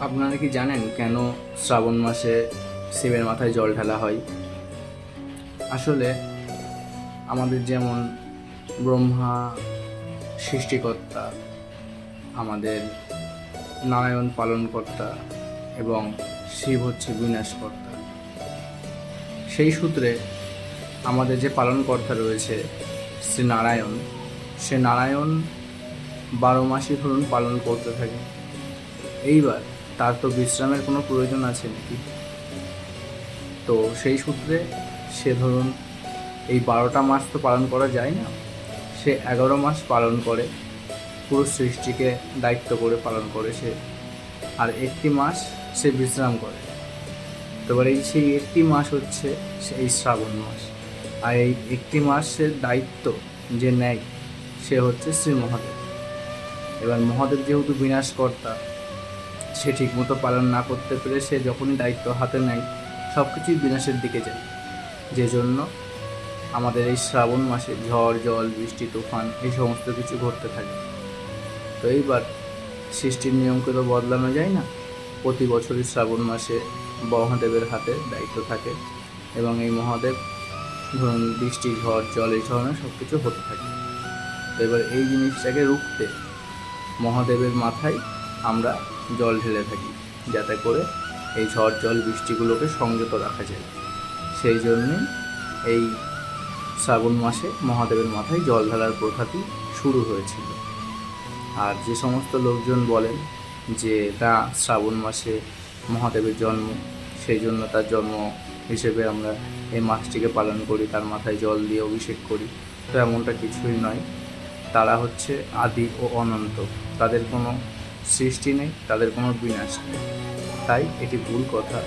আপনারা কি জানেন কেন শ্রাবণ মাসে শিবের মাথায় জল ঢালা হয়? আসলে আমাদের যেমন ব্রহ্মা সৃষ্টিকর্তা, আমাদের নারায়ণ পালনকর্তা এবং শিব হচ্ছে বিনাশকর্তা। সেই সূত্রে আমাদের যে পালনকর্তা রয়েছে শ্রী নারায়ণ, সে নারায়ণ 12 মাসই ধরুন পালন করতে থাকে। এইবার তার তো বিশ্রামের কোনো প্রয়োজন আছে নাকি? তো সেই সূত্রে সে ধরুন এই 12টা মাস তো পালন করা যায় না, সে 11 মাস পালন করে, পুরো সৃষ্টিকে দায়িত্ব করে পালন করে সে, আর একটি মাস সে বিশ্রাম করে। তো এবার সেই একটি মাস হচ্ছে সেই শ্রাবণ মাস, আর এই একটি মাসের দায়িত্ব যে নেয় সে হচ্ছে শ্রী মহাদেব। এবার মহাদেব যেহেতু বিনাশকর্তা, সে ঠিকমতো পালন না করতে পেরে সে যখনই দায়িত্ব হাতে নেয় সব কিছুই বিনাশের দিকে যায়। যে জন্য আমাদের এই শ্রাবণ মাসে ঝড় জল বৃষ্টি তুফান এই সমস্ত কিছু ঘটতে থাকে। তো এইবার সৃষ্টির নিয়মকে তো বদলানো যায় না, প্রতি বছরই শ্রাবণ মাসে মহাদেবের হাতে দায়িত্ব থাকে এবং এই মহাদেব ধরুন বৃষ্টি ঝড় জল এই ধরনের সব কিছু হতে থাকে। তো এবার এই জিনিসটাকে রুখতে মহাদেবের মাথায় আমরা জল ঢেলে থাকি, যাতে করে এই ঝড় জল বৃষ্টিগুলোকে সংযত রাখা যায়। সেই জন্যে এই শ্রাবণ মাসে মহাদেবের মাথায় জল ঢালার প্রথাটি শুরু হয়েছিল। আর যে সমস্ত লোকজন বলেন যে না, শ্রাবণ মাসে মহাদেবের জন্ম, সেই জন্য তার জন্ম হিসেবে আমরা এই মাসটিকে পালন করি, তার মাথায় জল দিয়ে অভিষেক করি, তো এমনটা কিছুই নয়। তারা হচ্ছে আদি ও অনন্ত, তাদের কোনো সৃষ্টি নেই, তাদের কোনো বিনাশ নেই, তাই এটি ভুল কথা।